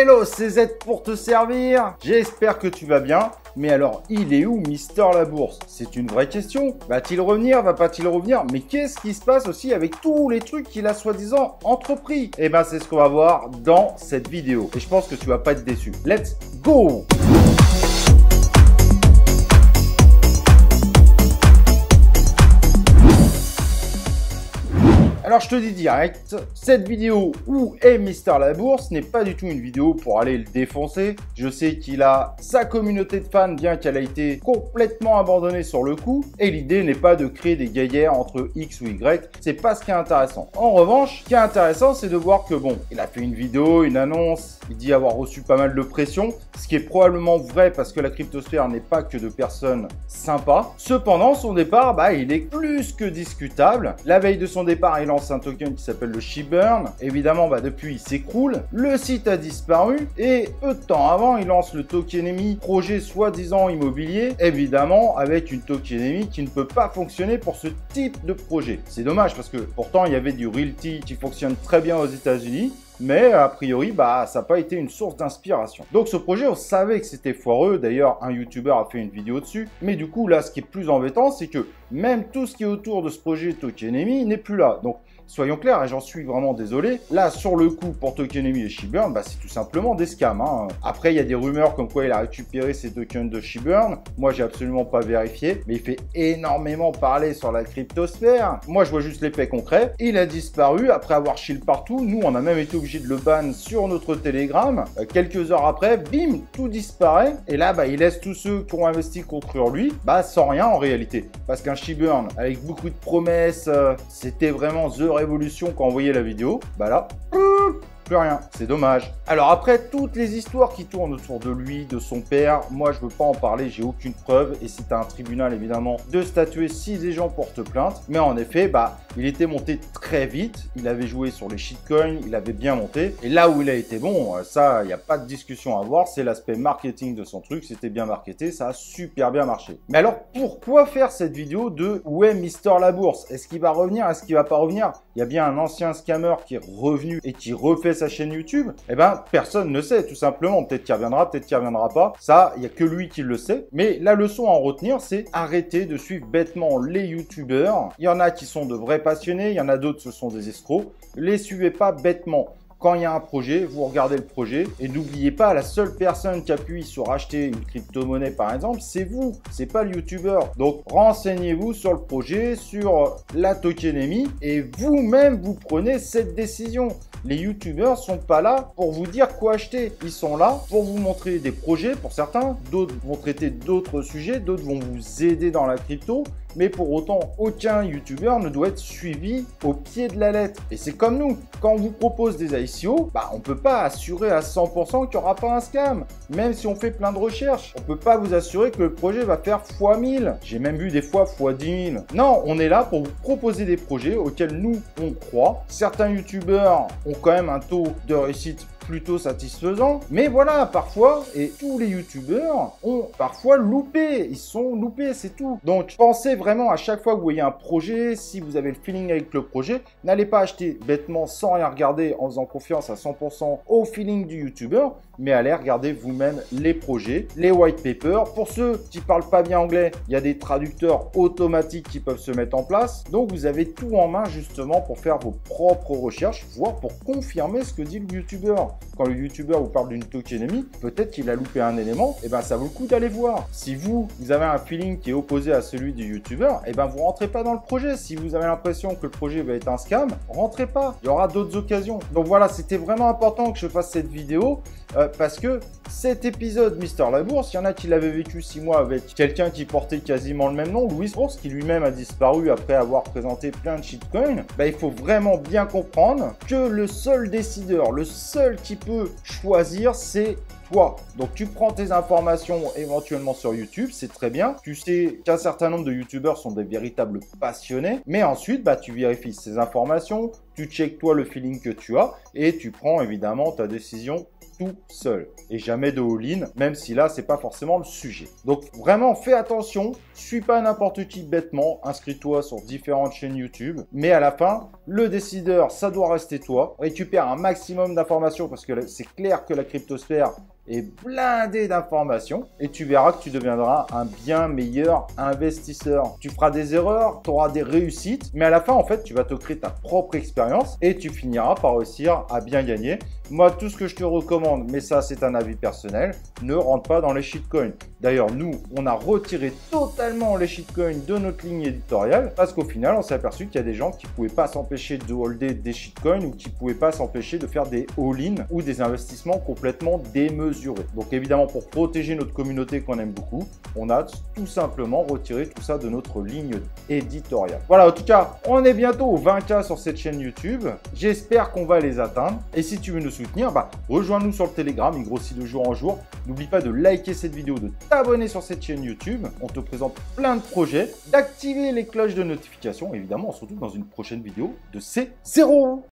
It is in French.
Hello, c'est Z pour te servir. J'espère que tu vas bien. Mais alors, il est où Mister La Bourse? C'est une vraie question. Va-t-il revenir? Va pas-t-il revenir? Mais qu'est-ce qui se passe aussi avec tous les trucs qu'il a soi-disant entrepris? Eh ben, c'est ce qu'on va voir dans cette vidéo. Et je pense que tu vas pas être déçu. Let's go! Alors je te dis direct, cette vidéo où est Mister La Bourse n'est pas du tout une vidéo pour aller le défoncer. Je sais qu'il a sa communauté de fans, bien qu'elle a été complètement abandonnée sur le coup. Et l'idée n'est pas de créer des guéguerres entre X ou Y, c'est pas ce qui est intéressant. En revanche, ce qui est intéressant, c'est de voir que bon, il a fait une vidéo, une annonce, il dit avoir reçu pas mal de pression, ce qui est probablement vrai parce que la cryptosphère n'est pas que de personnes sympas. Cependant, son départ, il est plus que discutable. La veille de son départ, il lance un token qui s'appelle le SheBurn. Évidemment, depuis, il s'écroule. Le site a disparu et peu de temps avant, il lance le Tokenemi, projet soi-disant immobilier, évidemment avec une tokenemi qui ne peut pas fonctionner pour ce type de projet. C'est dommage parce que pourtant, il y avait du Realty qui fonctionne très bien aux États-Unis. Mais a priori, ça n'a pas été une source d'inspiration. Donc ce projet, on savait que c'était foireux. D'ailleurs, un YouTuber a fait une vidéo dessus. Mais du coup, là, ce qui est plus embêtant, c'est que même tout ce qui est autour de ce projet Tokenemi n'est plus là. Donc, soyons clairs, et j'en suis vraiment désolé. Là, sur le coup, pour Tokenemi et SheBurn, c'est tout simplement des scams. Après, il y a des rumeurs comme quoi il a récupéré ses tokens de SheBurn. Moi, j'ai absolument pas vérifié. Mais il fait énormément parler sur la cryptosphère. Moi, je vois juste les faits concrets. Il a disparu après avoir shield partout. Nous, on a même été obligé de le ban sur notre Telegram. Quelques heures après, bim, tout disparaît. Et là, il laisse tous ceux qui ont investi contre lui, sans rien en réalité. Parce qu'un SheBurn, avec beaucoup de promesses, c'était vraiment The Revolution quand on voyait la vidéo. Là, plus rien, c'est dommage. Alors après toutes les histoires qui tournent autour de lui, de son père, moi je veux pas en parler, j'ai aucune preuve et c'est à un tribunal évidemment de statuer si les gens portent plainte. Mais en effet, il était monté très vite, il avait joué sur les shitcoins, il avait bien monté. Et là où il a été bon, ça, il n'y a pas de discussion à avoir, c'est l'aspect marketing de son truc, c'était bien marketé, ça a super bien marché. Mais alors pourquoi faire cette vidéo de où est Mister La Bourse? Est-ce qu'il va revenir? Est-ce qu'il va pas revenir? Il y a bien un ancien scammer qui est revenu et qui refait sa chaîne YouTube. Personne ne sait, tout simplement. Peut-être qu'il reviendra, peut-être qu'il reviendra pas. Ça, il n'y a que lui qui le sait. Mais la leçon à en retenir, c'est arrêter de suivre bêtement les YouTubeurs. Il y en a qui sont de vrais passionnés, il y en a d'autres, ce sont des escrocs. Les suivez pas bêtement. Quand il y a un projet, vous regardez le projet et n'oubliez pas, la seule personne qui appuie sur acheter une crypto-monnaie par exemple, c'est vous, c'est pas le youtubeur. Donc renseignez-vous sur le projet, sur la tokenemi et vous-même vous prenez cette décision. Les youtubeurs sont pas là pour vous dire quoi acheter. Ils sont là pour vous montrer des projets pour certains, d'autres vont traiter d'autres sujets, d'autres vont vous aider dans la crypto. Mais pour autant, aucun youtubeur ne doit être suivi au pied de la lettre. Et c'est comme nous, quand on vous propose des ICO, on ne peut pas assurer à 100% qu'il n'y aura pas un scam. Même si on fait plein de recherches, on ne peut pas vous assurer que le projet va faire x1000. J'ai même vu des fois x10 000. Non, on est là pour vous proposer des projets auxquels nous, on croit. Certains youtubeurs ont quand même un taux de réussite plutôt satisfaisant, mais voilà, parfois, et tous les youtubeurs ont parfois loupé, ils sont loupés, c'est tout. Donc pensez vraiment à chaque fois que vous voyez un projet, si vous avez le feeling avec le projet, n'allez pas acheter bêtement sans rien regarder en faisant confiance à 100% au feeling du youtubeur, mais allez regarder vous-même les projets, les white papers. Pour ceux qui parlent pas bien anglais, il y a des traducteurs automatiques qui peuvent se mettre en place, donc vous avez tout en main justement pour faire vos propres recherches, voire pour confirmer ce que dit le youtubeur. Quand le youtubeur vous parle d'une tokenemi, peut-être qu'il a loupé un élément, et ça vaut le coup d'aller voir. Si vous avez un feeling qui est opposé à celui du youtubeur, vous rentrez pas dans le projet. Si vous avez l'impression que le projet va être un scam, rentrez pas. Il y aura d'autres occasions. Donc voilà, c'était vraiment important que je fasse cette vidéo parce que cet épisode Mister La Bourse, il y en a qui l'avaient vécu 6 mois avec quelqu'un qui portait quasiment le même nom, Louis Bourse, qui lui-même a disparu après avoir présenté plein de shitcoins. Il faut vraiment bien comprendre que le seul décideur, le seul qui peut choisir, c'est toi. Donc tu prends tes informations éventuellement sur YouTube, c'est très bien. Tu sais qu'un certain nombre de youtubeurs sont des véritables passionnés, mais ensuite tu vérifies ces informations, tu checkes toi le feeling que tu as et tu prends évidemment ta décision tout seul et jamais de all-in, même si là, c'est pas forcément le sujet. Donc vraiment, fais attention, suis pas n'importe qui bêtement, inscris-toi sur différentes chaînes YouTube, mais à la fin, le décideur, ça doit rester toi. Récupère un maximum d'informations parce que c'est clair que la cryptosphère est blindé d'informations et tu verras que tu deviendras un bien meilleur investisseur. Tu feras des erreurs, tu auras des réussites, mais à la fin, en fait, tu vas te créer ta propre expérience et tu finiras par réussir à bien gagner. Moi, tout ce que je te recommande, mais ça, c'est un avis personnel, ne rentre pas dans les shitcoins. D'ailleurs, nous, on a retiré totalement les shitcoins de notre ligne éditoriale parce qu'au final, on s'est aperçu qu'il y a des gens qui ne pouvaient pas s'empêcher de holder des shitcoins ou qui ne pouvaient pas s'empêcher de faire des all-in ou des investissements complètement démesurés. Donc évidemment, pour protéger notre communauté qu'on aime beaucoup, on a tout simplement retiré tout ça de notre ligne éditoriale. Voilà, en tout cas, on est bientôt aux 20K sur cette chaîne YouTube. J'espère qu'on va les atteindre. Et si tu veux nous soutenir, rejoins-nous sur le Telegram, il grossit de jour en jour. N'oublie pas de liker cette vidéo, de t'abonner sur cette chaîne YouTube. On te présente plein de projets, d'activer les cloches de notification. Évidemment, on se retrouve dans une prochaine vidéo de C0.